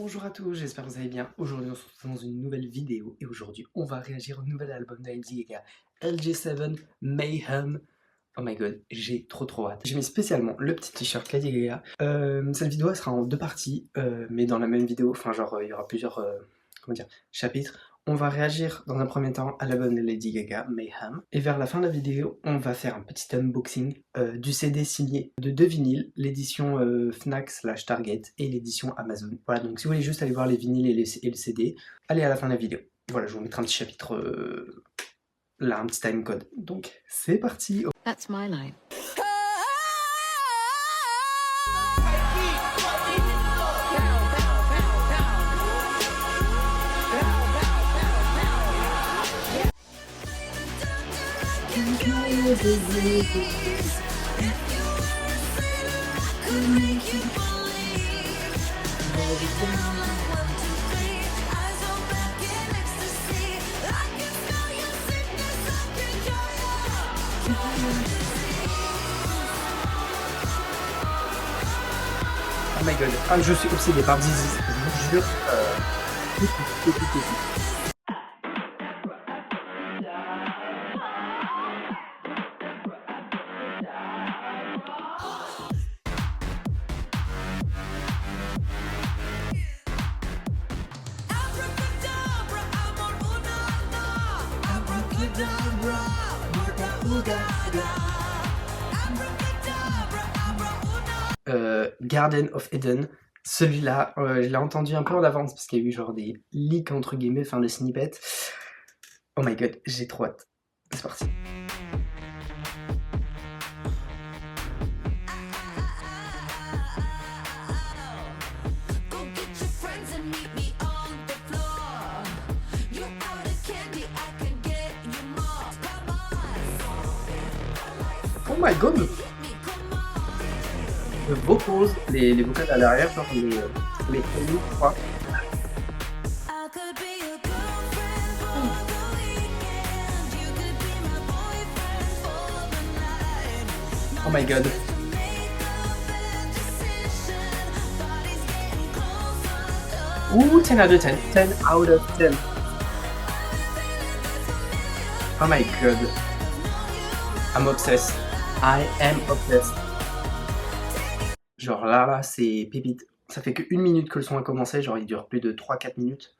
Bonjour à tous, j'espère que vous allez bien. Aujourd'hui on se retrouve dans une nouvelle vidéo et aujourd'hui on va réagir au nouvel album de Lady Gaga, LG7 Mayhem. Oh my god, j'ai trop hâte. J'ai mis spécialement le petit t-shirt Lady Gaga. Cette vidéo elle sera en deux parties, mais dans la même vidéo, enfin genre il y aura plusieurs comment dire, chapitres. On va réagir dans un premier temps à l'album de Lady Gaga, Mayhem. Et vers la fin de la vidéo, on va faire un petit unboxing du CD signé de deux vinyles, l'édition Fnac/Target et l'édition Amazon. Voilà, donc si vous voulez juste aller voir les vinyles et le CD, allez à la fin de la vidéo. Voilà, je vous mettrai un petit chapitre là, un petit timecode. Donc c'est parti. That's my line. Oh my god, ah, je suis obsédé par Dizzy, je vous jure. Écoute. Garden of Eden, celui-là, je l'ai entendu un peu en avance parce qu'il y a eu genre des leaks entre guillemets, enfin des snippets. Oh my god, j'ai trop hâte. C'est parti. Oh my god! Le vocals, les vocals à l'arrière, genre les préludes, je crois. Oh my god. Ouh, 10 out of 10. 10 out of 10. Oh my god. I'm obsessed. I am obsessed. Genre là, c'est pépite. Ça fait que 1 minute que le son a commencé, genre il dure plus de 3-4 minutes.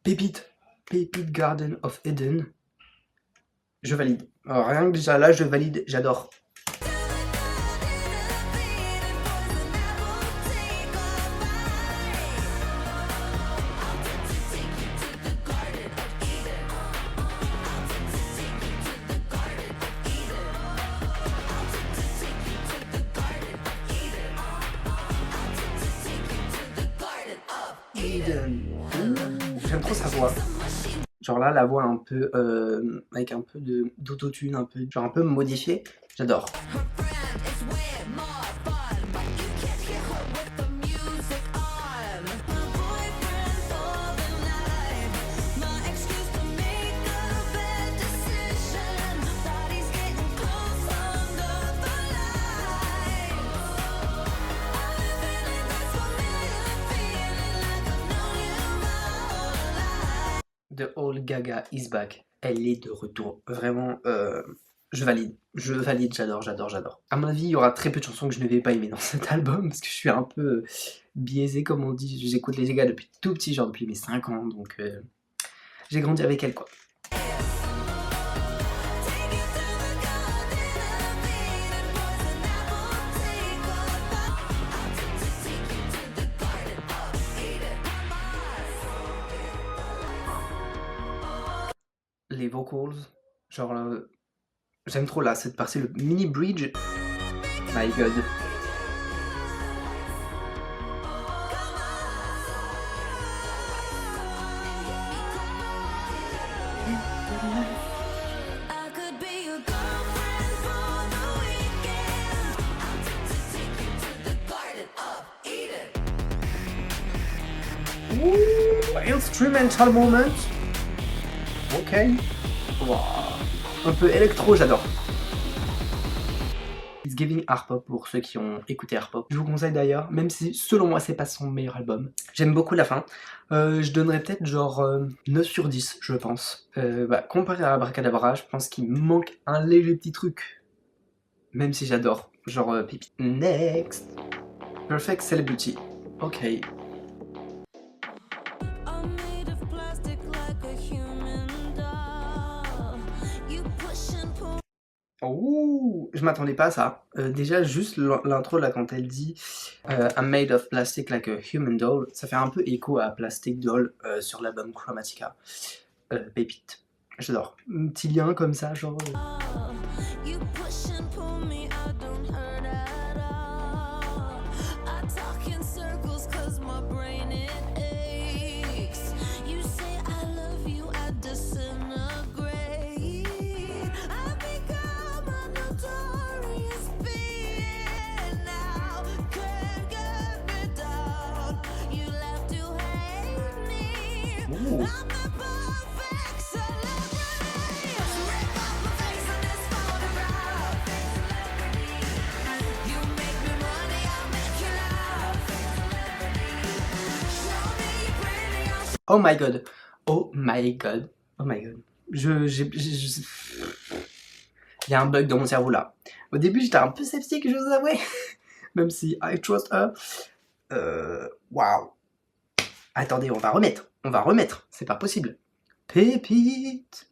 Pépite. Pépite Garden of Eden. Je valide. Alors, rien que déjà là, je valide, j'adore. J'aime trop sa voix. Genre là, la voix un peu avec un peu d'autotune, un peu genre un peu modifiée. J'adore. The Old Gaga is back. Elle est de retour. Vraiment, je valide. Je valide, j'adore. À mon avis, il y aura très peu de chansons que je ne vais pas aimer dans cet album, parce que je suis un peu biaisé, comme on dit. J'écoute les Gaga depuis tout petit, genre depuis mes 5 ans, donc j'ai grandi avec elle, quoi. Les vocals, genre j'aime trop là cette partie, le mini bridge. My god. Ooh, instrumental moment. Ok. Wow. Un peu électro, j'adore. It's Giving Art Pop pour ceux qui ont écouté Art Pop. Je vous conseille d'ailleurs, même si selon moi c'est pas son meilleur album. J'aime beaucoup la fin. Je donnerais peut-être genre 9 sur 10 je pense. Comparé à Abracadabra, je pense qu'il manque un léger petit truc. Même si j'adore, genre Pépite. Next, Perfect Celebrity. Ok. Oh, je m'attendais pas à ça. Déjà, juste l'intro là, quand elle dit I'm made of plastic like a human doll, ça fait un peu écho à Plastic Doll sur l'album Chromatica. Pépite. J'adore. Un petit lien comme ça, genre. Ouh. Oh my god. Oh my god. Oh my god. Il y a un bug dans mon cerveau là. Au début, j'étais un peu sceptique, je vous avoue. Même si I trust her. Waouh. Attendez, on va remettre. C'est pas possible. Pépite.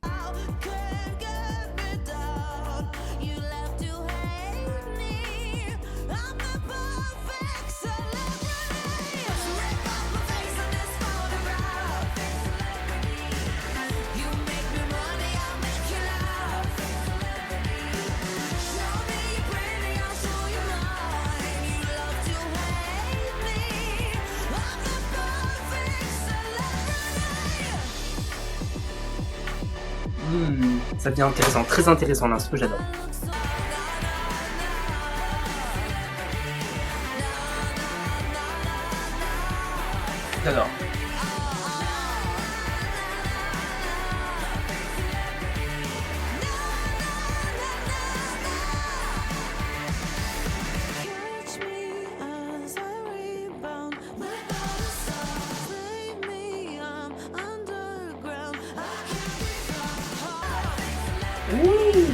Ça devient intéressant, très intéressant l'instru, j'adore. J'adore. Ouh.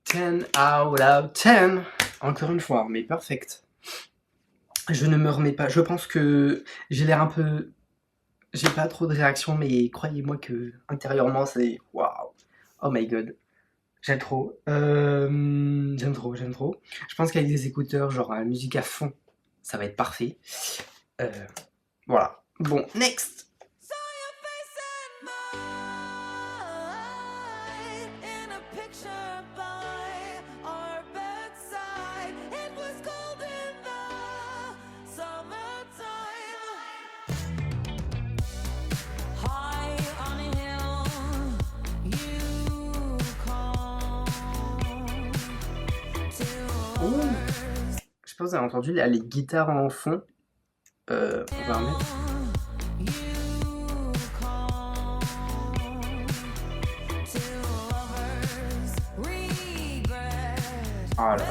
Ten out of 10. Encore une fois, mais perfect. Je ne me remets pas. Je pense que j'ai l'air un peu... J'ai pas trop de réaction, mais croyez-moi que intérieurement, c'est... Waouh. Oh my god. J'aime trop. J'aime trop. Je pense qu'avec des écouteurs, genre la musique à fond, ça va être parfait. Voilà. Bon, next. Oh. Je sais pas si vous avez entendu là, les guitares en fond. On va remettre. Oh là là.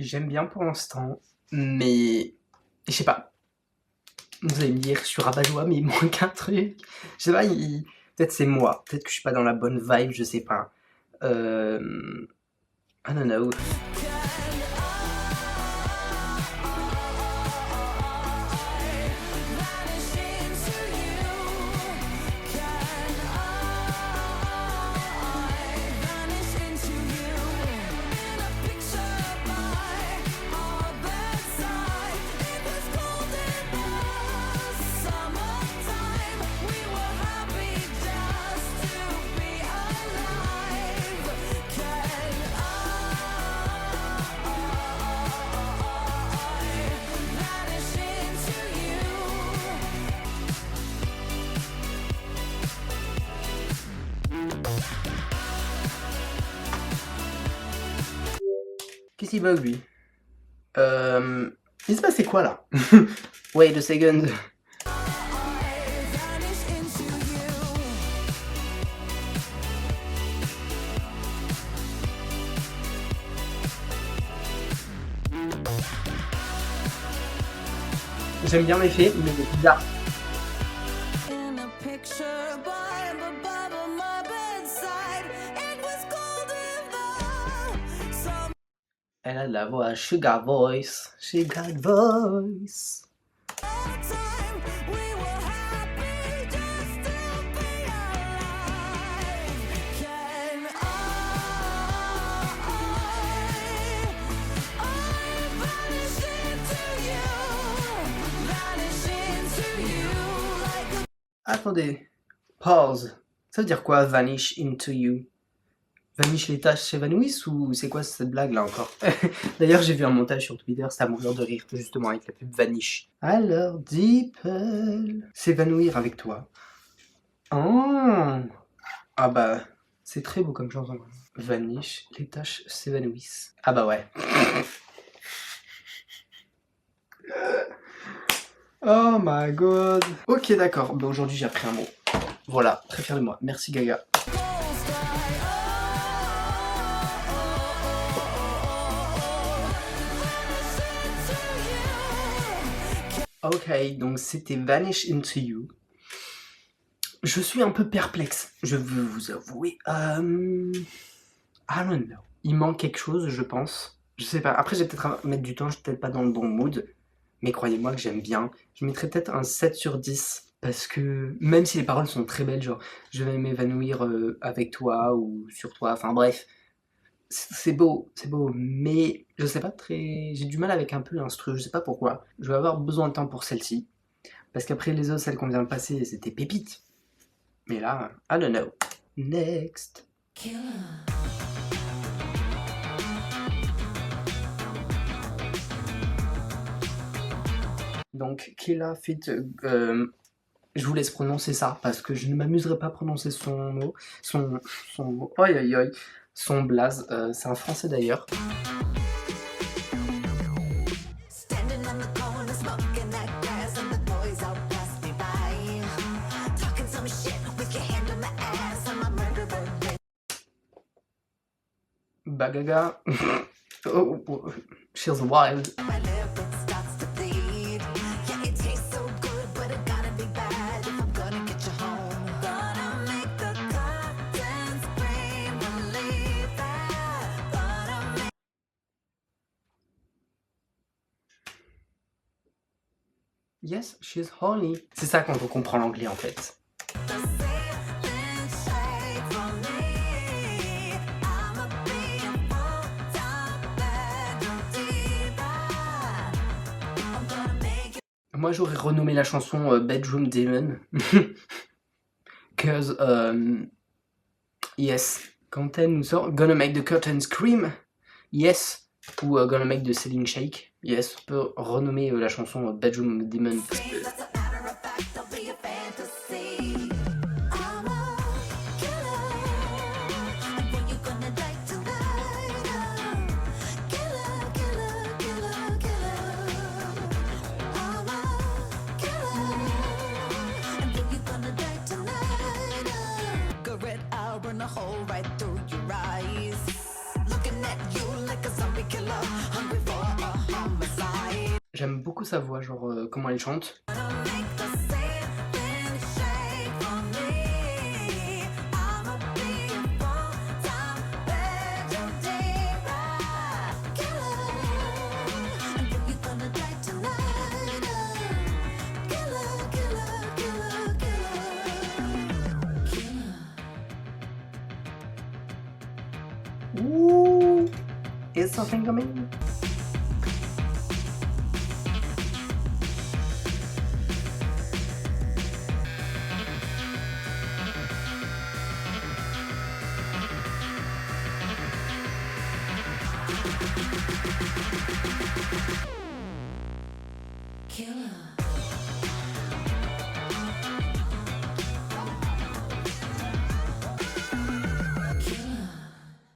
j'aime bien pour l'instant, mais je sais pas. Vous allez me dire, je suis rabat-joie, mais il manque un truc. Je sais pas, peut-être c'est moi, peut-être que je suis pas dans la bonne vibe, je sais pas. I don't know. Qu'est-ce qu'il bug lui? Il se passait quoi là? Wait a second. J'aime bien l'effet, mais il est bizarre. Elle a de la voix, she got voice, she got voice. Attendez, pause. Ça veut dire quoi, vanish into you? Vanish, les tâches s'évanouissent ou c'est quoi cette blague là encore? D'ailleurs j'ai vu un montage sur Twitter, c'est à mourir de rire justement avec la pub Vanish. Alors Deeple, s'évanouir avec toi. Oh. Ah bah c'est très beau comme chanson. Vanish, les tâches s'évanouissent. Ah bah ouais. Oh my god. Ok d'accord, bah aujourd'hui j'ai appris un mot. Voilà, très fier de moi. Merci Gaga. Ok, donc c'était Vanish into You. Je suis un peu perplexe, je veux vous avouer. I don't know. Il manque quelque chose, je pense. Je sais pas. Après, je vais peut-être mettre du temps, je suis peut-être pas dans le bon mood. Mais croyez-moi que j'aime bien. Je mettrais peut-être un 7 sur 10. Parce que même si les paroles sont très belles, genre je vais m'évanouir avec toi ou sur toi, enfin bref. C'est beau, mais je sais pas très... J'ai du mal avec un peu l'instru, je sais pas pourquoi. Je vais avoir besoin de temps pour celle-ci. Parce qu'après les autres, celles qu'on vient de passer, c'était pépites. Mais là, I don't know. Next. Donc, Killa fit... je vous laisse prononcer ça, parce que je ne m'amuserai pas à prononcer son mot. Son mot. Aïe aïe aïe. Son blaze. C'est un français d'ailleurs. Bagaga. Oh, oh, she's wild. Yes, she's horny. C'est ça quand on comprend l'anglais en fait. Moi j'aurais renommé la chanson Bedroom Demon. Cause, yes. Quand elle nous sort Gonna Make the Curtain Scream. Yes. Ou Gonna Make the Ceiling Shake. Yes, on peut renommer la chanson Bedroom Demon. Parce que... a hole right through your eyes. Looking at you like a zombie killer, hungry for J'aime beaucoup sa voix, genre comment elle chante. Ouh, is something coming?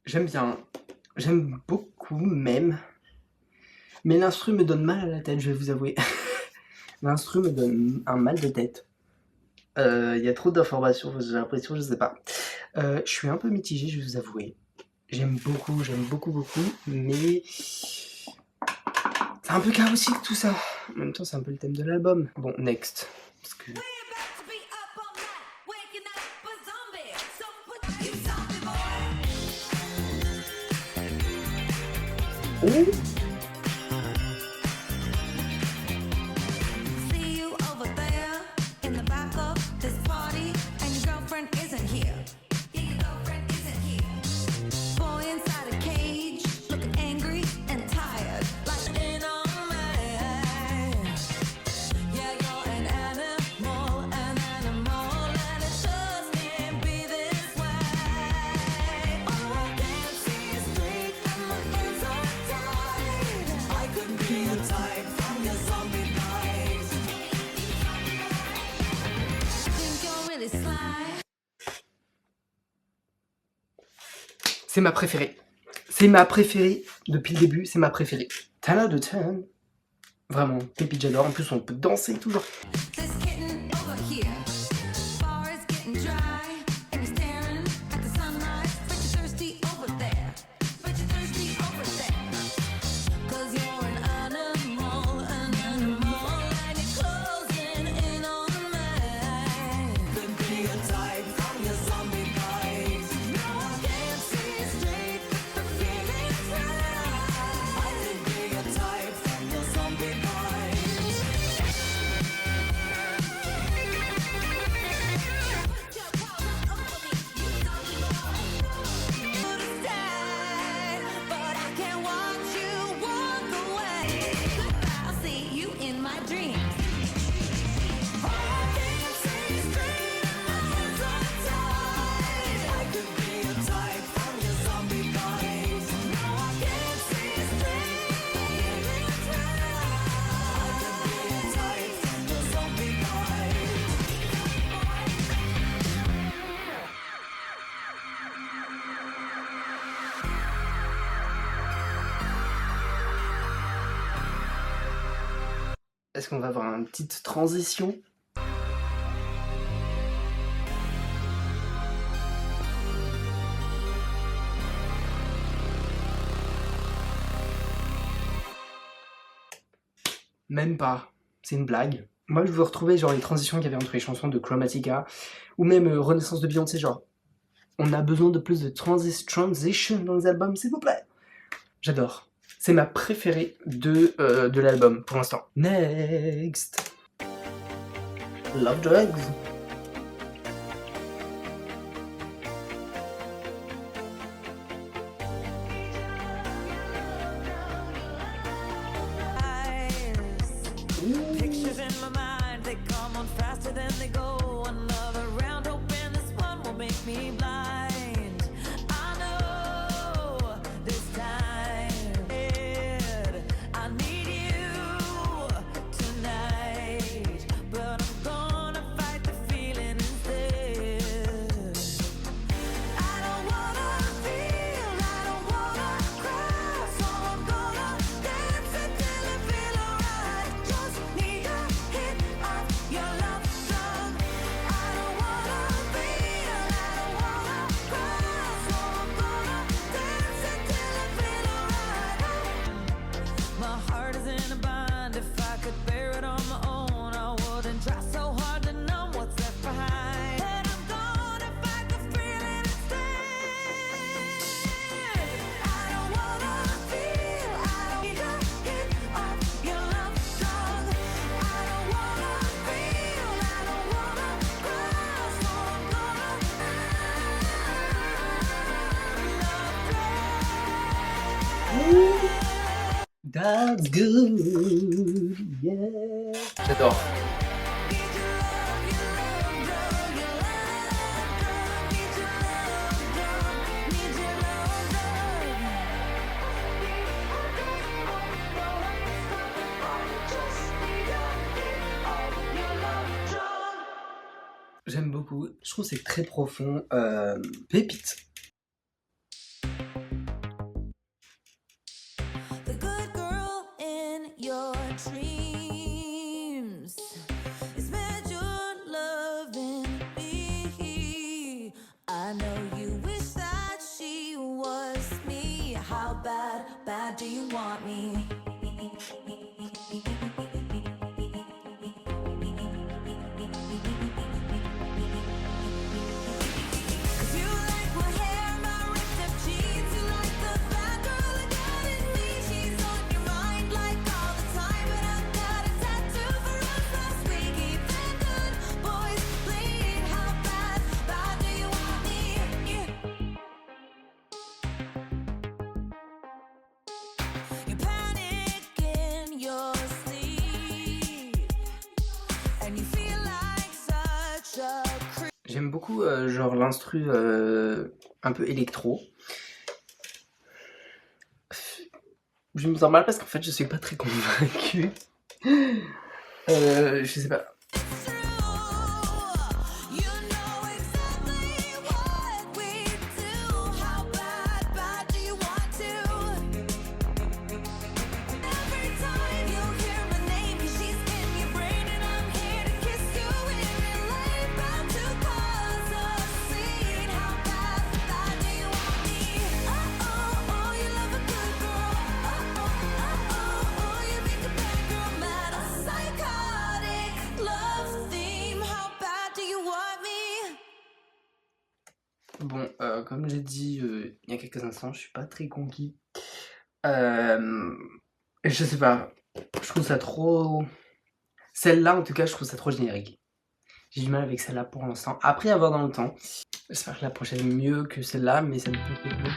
J'aime bien, j'aime beaucoup même, mais l'instru me donne mal à la tête, je vais vous avouer. L'instru me donne un mal de tête. Il y a trop d'informations, j'ai l'impression, je sais pas. Je suis un peu mitigé, je vais vous avouer. J'aime beaucoup, mais c'est un peu chaotique tout ça. En même temps, c'est un peu le thème de l'album. Bon, next. Parce que... Oh! C'est ma préférée. C'est ma préférée depuis le début, c'est ma préférée. 10 out of 10. Vraiment, pépite, j'adore. En plus, on peut danser toujours. Est-ce qu'on va avoir une petite transition? Même pas, c'est une blague. Moi je veux retrouver genre les transitions qu'il y avait entre les chansons de Chromatica ou même Renaissance de Beyoncé, genre on a besoin de plus de transition dans les albums, s'il vous plaît. J'adore. C'est ma préférée de l'album pour l'instant. Next. Love Drugs. Pictures in my mind, they come on faster than they go. Another round, hoping this one will make me blind. I know this time I need you tonight, but I'm gonna fight the heart is in a bind. If I could bear it on my own, I wouldn't try so hard to numb what's left behind. And I'm gone if I could feel it instead. I don't wanna feel, I don't need to get off your love drug. I don't wanna feel, I don't wanna cry, so I'm gonna That's good, yeah. J'adore. J'aime beaucoup, je trouve que c'est très profond, pépite. The good girl in your dreams is meant your loving me. I know you wish that she was me. How bad, bad do you want me? J'aime beaucoup genre l'instru un peu électro. Je me sens mal parce qu'en fait je suis pas très convaincue. Je sais pas. Bon, comme j'ai dit il y a quelques instants, je suis pas très conquis. Je sais pas, je trouve ça trop... Celle-là, en tout cas, je trouve ça trop générique. J'ai du mal avec celle-là pour l'instant. Après avoir dans le temps, j'espère que la prochaine est mieux que celle-là, mais ça ne peut être mieux.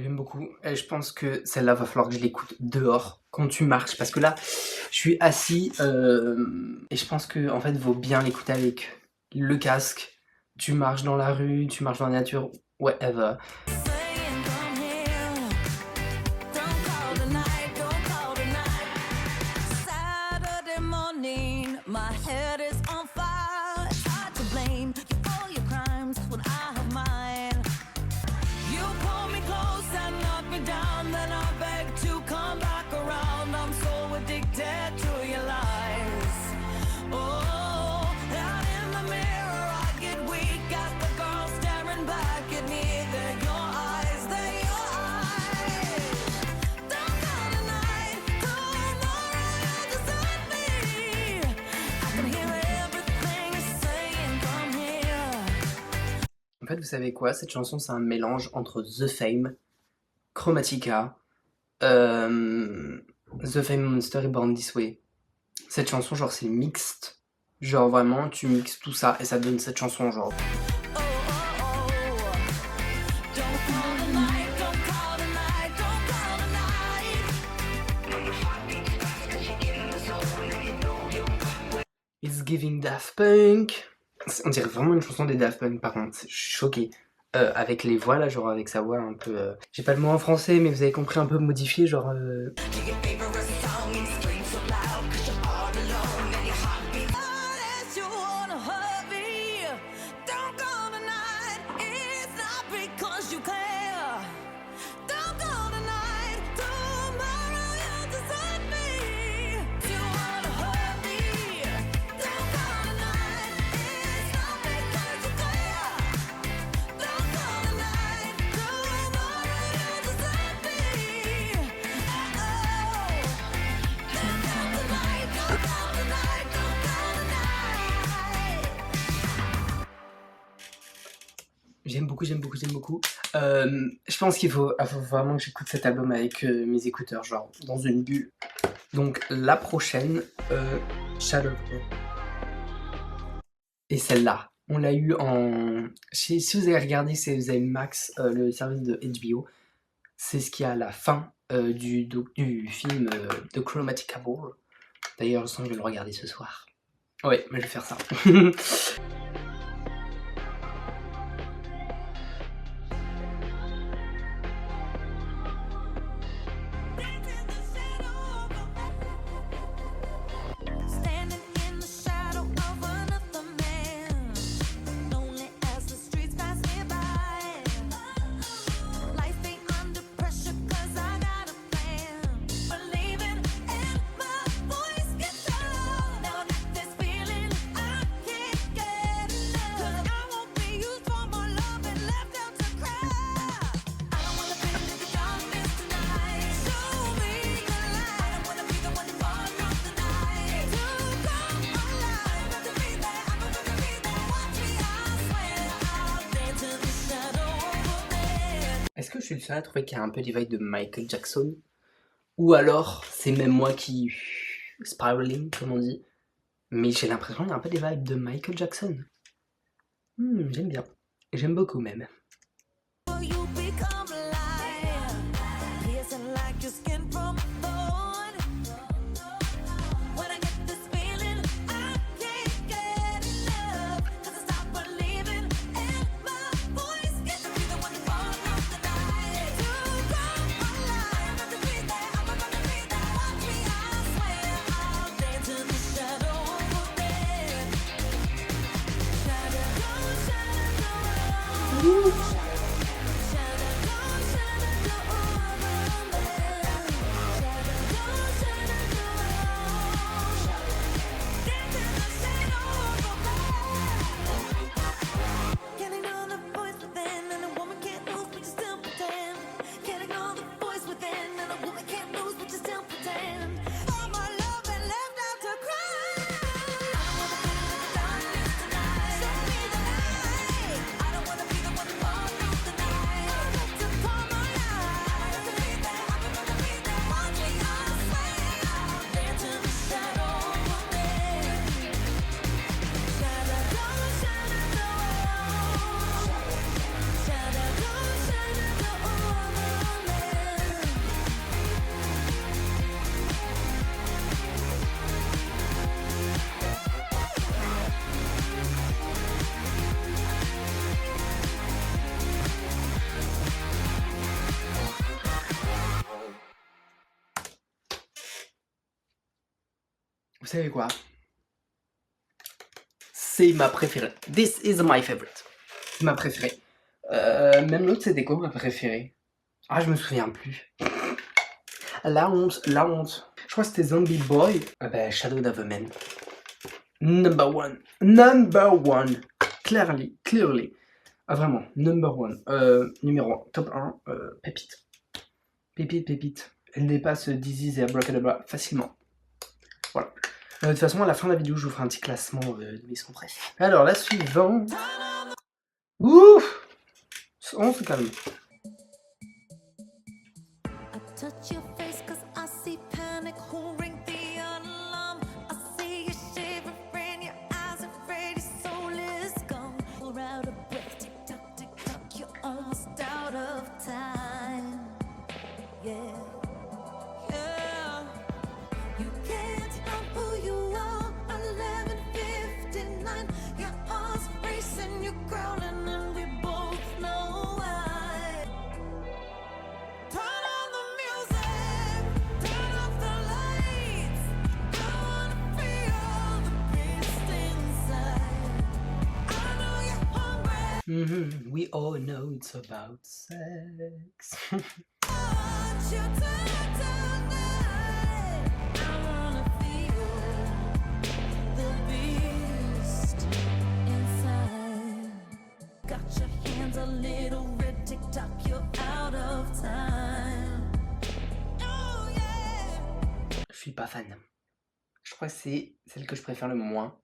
J'aime beaucoup et je pense que celle-là va falloir que je l'écoute dehors quand tu marches parce que là je suis assis et je pense que en fait vaut bien l'écouter avec le casque. Tu marches dans la rue, tu marches dans la nature, whatever. En fait, vous savez quoi? Cette chanson, c'est un mélange entre The Fame, Chromatica, The Fame Monster et Born This Way. Cette chanson, genre, c'est mixte. Genre, vraiment, tu mixes tout ça et ça donne cette chanson, genre. Giving Daft Punk. On dirait vraiment une chanson des Daft Punk par contre, je suis choquée. Avec les voix là, genre avec sa voix un peu... J'ai pas le mot en français mais vous avez compris, un peu modifié, genre... J'aime beaucoup, j'aime beaucoup, j'aime beaucoup. Je pense qu'il faut vraiment que j'écoute cet album avec mes écouteurs, genre dans une bulle. Donc la prochaine, Shadow. Et celle-là, on l'a eu en... Si vous avez regardé, si vous avez Max, le service de HBO, c'est ce qui est à la fin du film The Chromatica Ball. D'ailleurs, je sens que je vais le regarder ce soir. Ouais, mais je vais faire ça. Est-ce que je suis le seul à trouver qu'il y a un peu des vibes de Michael Jackson? Ou alors, c'est même moi qui... spiraling, comme on dit. Mais j'ai l'impression qu'il y a un peu des vibes de Michael Jackson. J'aime bien. J'aime beaucoup même. Vous savez quoi? C'est ma préférée. This is my favorite. C'est ma préférée. Même l'autre, c'était quoi ma préférée? Ah, je me souviens plus. La honte, la honte. Je crois que c'était Zombie Boy. Shadow of a Man. Number one. Number one. Clearly, clearly. Ah, vraiment, number one. Numéro 1, top 1, pépite. Pépite, pépite. Elle dépasse Dizzy et Abracadabra facilement. Voilà. De toute façon, à la fin de la vidéo, je vous ferai un petit classement de mes sons préférés. Alors, la suivante. Ouf! On se calme. We all know it's about sex. Want you tonight. I wanna feel the beast inside. Got your hands a little red, tick-tock, you're out of time. Oh yeah. Je suis pas fan. Je crois que c'est celle que je préfère le moins.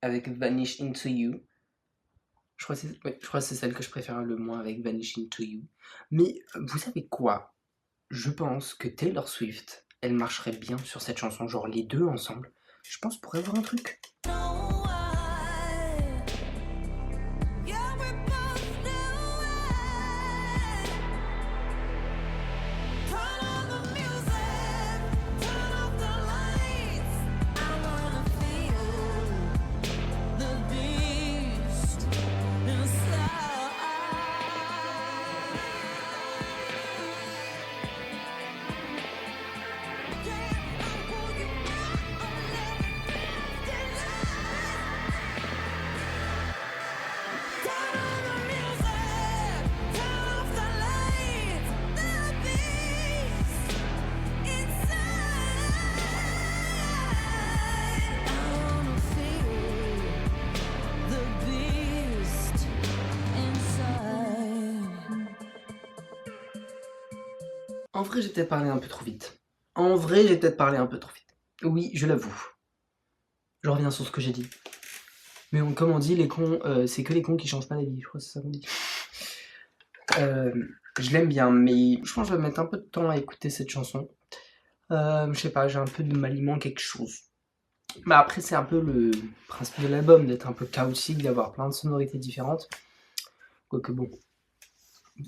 Avec Vanish Into You. Je crois que c'est celle que je préfère le moins avec Vanish Into You. Mais vous savez quoi? Je pense que Taylor Swift, elle marcherait bien sur cette chanson. Genre les deux ensemble. Je pense pour avoir un truc. Know why. Yeah, we both know why. Turn on the music, turn off the lights. I wanna feel the beast inside. Yeah, I'm who you are, I'm living daylight. Turn on the music, turn off the lights. The beast inside. I wanna feel the beast inside. En vrai, j'ai peut-être parlé un peu trop vite. Oui, je l'avoue. Je reviens sur ce que j'ai dit. Mais comme on dit, les cons, c'est que les cons qui changent pas d'avis. Je crois que c'est ça qu'on dit. Je l'aime bien, mais je pense que je vais mettre un peu de temps à écouter cette chanson. Je sais pas, j'ai un peu de mal, il manque quelque chose. Mais après, c'est un peu le principe de l'album, d'être un peu chaotique, d'avoir plein de sonorités différentes. Quoique bon,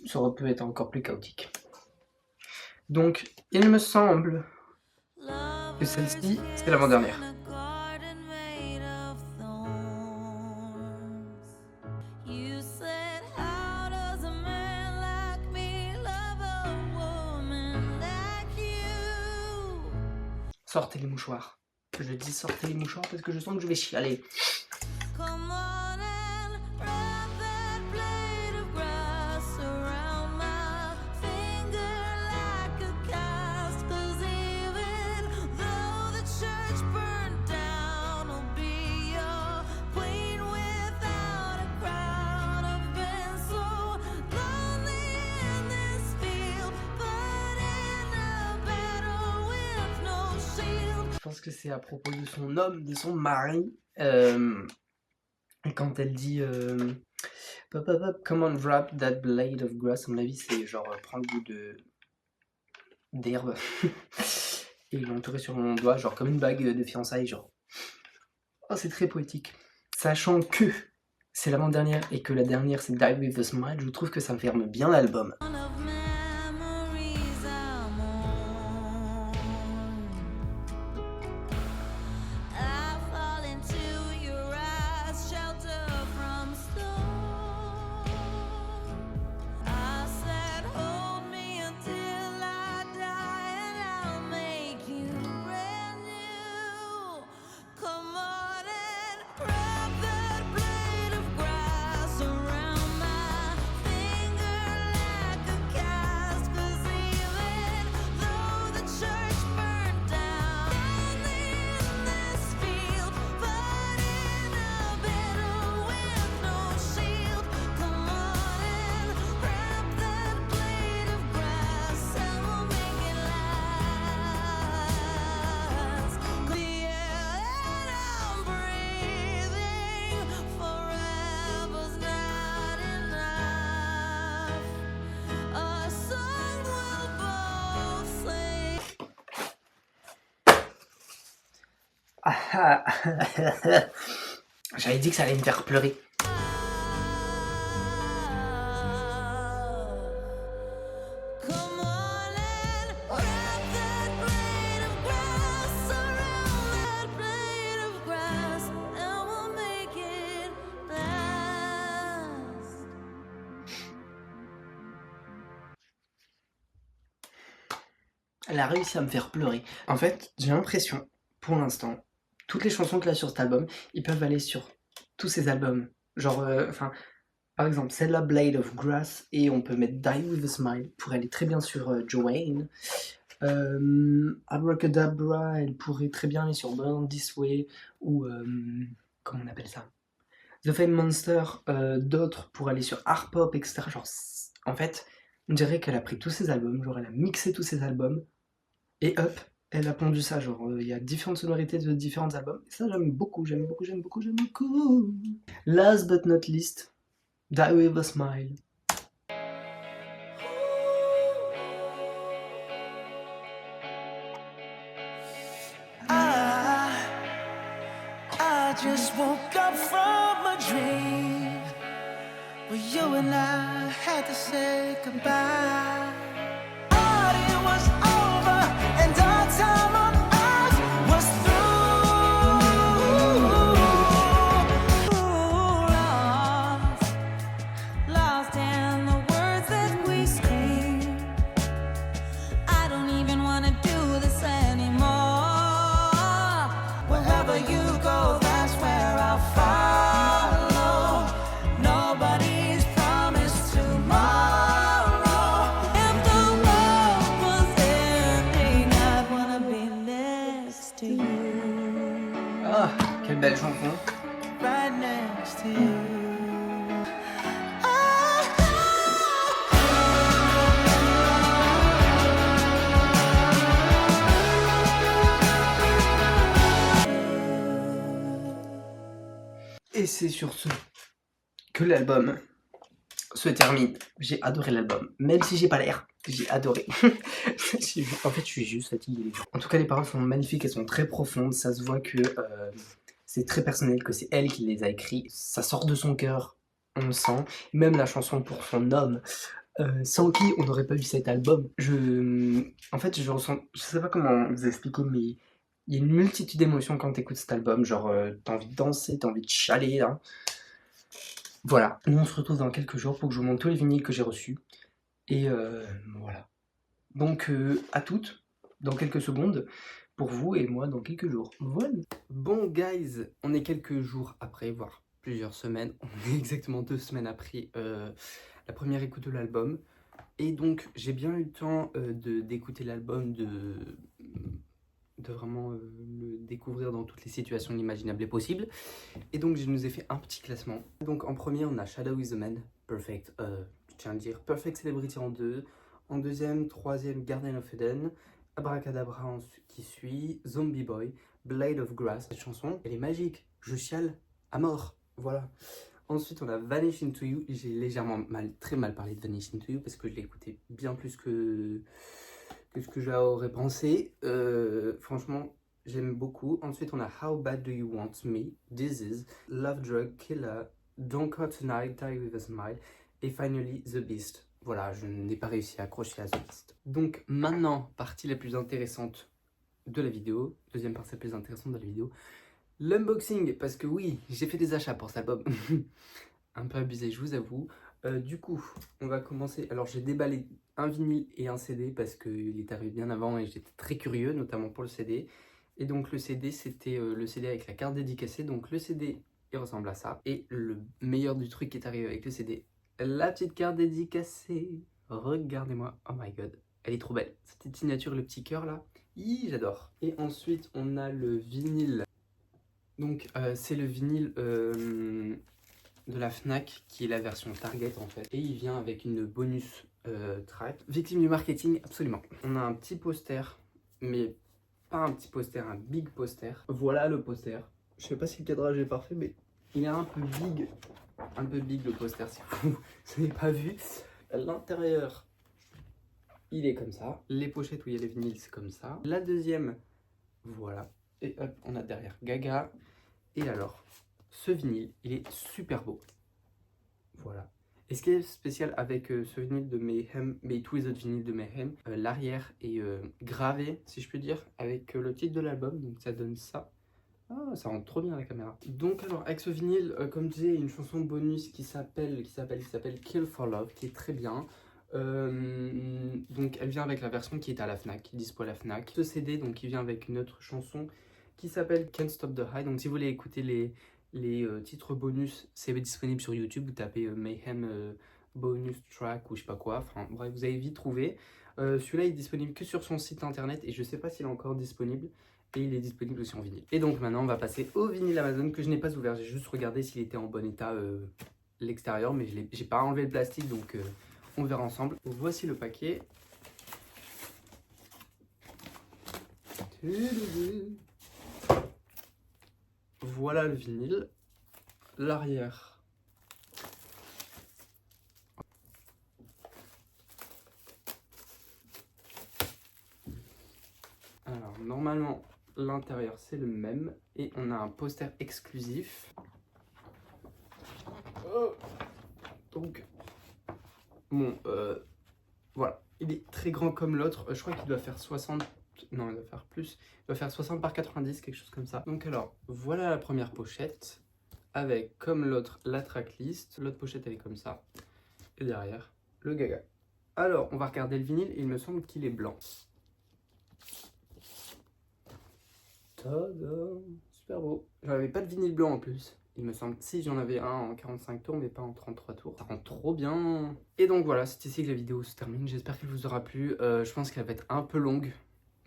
ça aurait pu être encore plus chaotique. Donc, il me semble que celle-ci, c'est l'avant-dernière. You said, how does a man like me love a woman like you? Sortez les mouchoirs. Je dis sortez les mouchoirs parce que je sens que je vais chialer. Come on and wrap that blade of grass around my finger like a cast. 'Cause even though the church burned down, I'll be your queen without a crown. I've been so lonely in this field, but in a battle with no shield. Je pense que c'est à propos de son homme, de son mari. Quand elle dit pop, pop, pop, come on, wrap that blade of grass, à mon avis, c'est genre prendre le bout d'herbe et l'entourer sur mon doigt, genre comme une bague de fiançailles, genre. Oh, c'est très poétique. Sachant que c'est l'avant-dernière et que la dernière c'est Die With A Smile, je trouve que ça me ferme bien l'album. One of memories I'm on. I fall into your eyes, shelter from storm. I said, hold me until I die, and I'll make you brand new. Come on and wrap that blade of grass around my finger like a cast. 'Cause even though the church burned down, only in this field, but in a battle with no shield. Come on and wrap that blade of grass, and we'll make it last. The air that I'm breathing forever's not enough. A song we'll both sing. J'avais dit que ça allait me faire pleurer. Come on and wrap that blade of grass around that blade of grass, and we'll make it last. Elle a réussi à me faire pleurer. En fait, j'ai l'impression, pour l'instant, toutes les chansons qu'il y a sur cet album, ils peuvent aller sur tous ces albums. Genre, enfin, Par exemple, celle-là, Blade of Grass, et on peut mettre Die With A Smile pour aller très bien sur Joanne. Abracadabra, elle pourrait très bien aller sur Burn This Way, ou comment on appelle ça, The Fame Monster, d'autres pour aller sur Art Pop, etc. Genre, en fait, on dirait qu'elle a pris tous ses albums, genre elle a mixé tous ses albums, et hop, elle a pondu ça, genre il y a différentes sonorités de différents albums, et ça j'aime beaucoup, j'aime beaucoup, j'aime beaucoup, j'aime beaucoup. Last but not least, Die With A Smile. I just woke up from a dream where you and I had to say goodbye. Thought it was over and our time on earth was through. Lost in the words that we scream. I don't even wanna do this anymore. Wherever you go, that's where I'll follow. Nobody's promised tomorrow. If the world was ending, I'd wanna be next to you. Ah, quelle belle chanson. Right next to you. Et c'est sur ce que l'album se termine. J'ai adoré l'album, même si j'ai pas l'air, j'ai adoré. En fait, je suis juste fatigué, les gens. En tout cas, les paroles sont magnifiques, elles sont très profondes. Ça se voit que c'est très personnel, que c'est elle qui les a écrits. Ça sort de son cœur, on le sent. Même la chanson pour son homme, sans qui on n'aurait pas vu cet album. En fait, je ressens, je sais pas comment vous expliquer, mais il y a une multitude d'émotions quand t'écoutes cet album. Genre, t'as envie de danser, t'as envie de chialer, hein. Voilà, nous on se retrouve dans quelques jours pour que je vous montre tous les vinyles que j'ai reçus. Et voilà. Donc à toutes, dans quelques secondes, pour vous et moi dans quelques jours. Voilà. Bon guys, on est quelques jours après, voire plusieurs semaines. On est exactement 2 semaines après la première écoute de l'album. Et donc j'ai bien eu le temps d'écouter l'album, de vraiment le découvrir dans toutes les situations imaginables et possibles. Et donc je nous ai fait un petit classement. Donc en premier on a Shadow is the Man, Perfect, je tiens à le dire, Perfect Celebrity en 2. En deuxième, troisième, Garden of Eden, Abracadabra qui suit, Zombie Boy, Blade of Grass. Cette chanson, elle est magique, je chiale à mort, voilà. Ensuite on a Vanish Into You, j'ai légèrement très mal parlé de Vanish Into You parce que je l'ai écouté bien plus que ce que j'aurais pensé. Franchement, j'aime beaucoup. Ensuite, on a How Bad Do You Want Me, This Is, Love Drug Killer, Don't Call Tonight, Die With A Smile, et finally The Beast. Voilà, je n'ai pas réussi à accrocher à The Beast. Donc maintenant, partie la plus intéressante de la vidéo, deuxième partie la plus intéressante de la vidéo, l'unboxing, parce que oui, j'ai fait des achats pour cet album. Un peu abusé, je vous avoue. Du coup, on va commencer. Alors, j'ai déballé un vinyle et un CD parce qu'il est arrivé bien avant et j'étais très curieux, notamment pour le CD. Et donc, le CD, c'était le CD avec la carte dédicacée. Donc, le CD, il ressemble à ça. Et le meilleur du truc qui est arrivé avec le CD, la petite carte dédicacée. Regardez-moi, oh my god, elle est trop belle. Cette petite signature, le petit cœur là, j'adore. Et ensuite, on a le vinyle. Donc, c'est le vinyle de la Fnac qui est la version Target en fait. Et il vient avec une bonus track. Victime du marketing, absolument. On a un petit poster, mais pas un petit poster, un big poster. Voilà le poster. Je sais pas si le cadrage est parfait, mais il est un peu big le poster si vous n'avez pas vu. L'intérieur, il est comme ça. Les pochettes où il y a les vinyles, c'est comme ça. La deuxième, voilà. Et hop, on a derrière Gaga. Et alors, ce vinyle, il est super beau. Voilà. Et ce qui est spécial avec ce vinyle de Mayhem, mais tous les autres vinyles de Mayhem, l'arrière est gravé, si je puis dire, avec le titre de l'album. Donc ça donne ça. Ah, ça rentre trop bien à la caméra. Donc alors, avec ce vinyle, comme je disais, il y a une chanson bonus qui s'appelle Kill for Love, qui est très bien. Donc elle vient avec la version qui est à la Fnac, qui est dispo à la Fnac. Ce CD, donc il vient avec une autre chanson qui s'appelle Can't Stop the High. Donc si vous voulez écouter Les titres bonus, c'est disponible sur YouTube. Vous tapez Mayhem bonus track ou je sais pas quoi. Enfin bref, vous allez vite trouver. Celui-là il est disponible que sur son site internet et je sais pas s'il est encore disponible. Et il est disponible aussi en vinyle. Et donc maintenant on va passer au vinyle Amazon que je n'ai pas ouvert. J'ai juste regardé s'il était en bon état l'extérieur, mais j'ai pas enlevé le plastique, donc on verra ensemble. Voici le paquet. Voilà le vinyle. L'arrière. Alors normalement l'intérieur c'est le même et on a un poster exclusif. Donc bon voilà, il est très grand comme l'autre. Je crois qu'il doit faire 60. Non, il doit faire plus. Il doit faire 60 par 90, quelque chose comme ça. Donc alors, voilà la première pochette. Avec, comme l'autre, la tracklist. L'autre pochette, elle est comme ça. Et derrière, le gaga. Alors, on va regarder le vinyle. Il me semble qu'il est blanc. Tada! Super beau. J'avais pas de vinyle blanc en plus. Il me semble, si j'en avais un en 45 tours mais pas en 33 tours. Ça rend trop bien. Et donc voilà, c'est ici que la vidéo se termine. J'espère qu'elle vous aura plu. Je pense qu'elle va être un peu longue.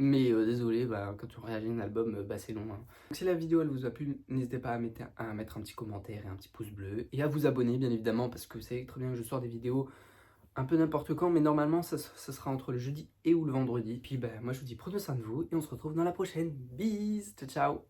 Mais désolé, quand on réagit à un album, c'est long. Hein. Donc, si la vidéo elle vous a plu, n'hésitez pas à mettre un petit commentaire et un petit pouce bleu. Et à vous abonner bien évidemment parce que vous savez très bien que je sors des vidéos un peu n'importe quand. Mais normalement ça sera entre le jeudi et ou le vendredi. Puis moi je vous dis prenez soin de vous et on se retrouve dans la prochaine. Bis, ciao ciao.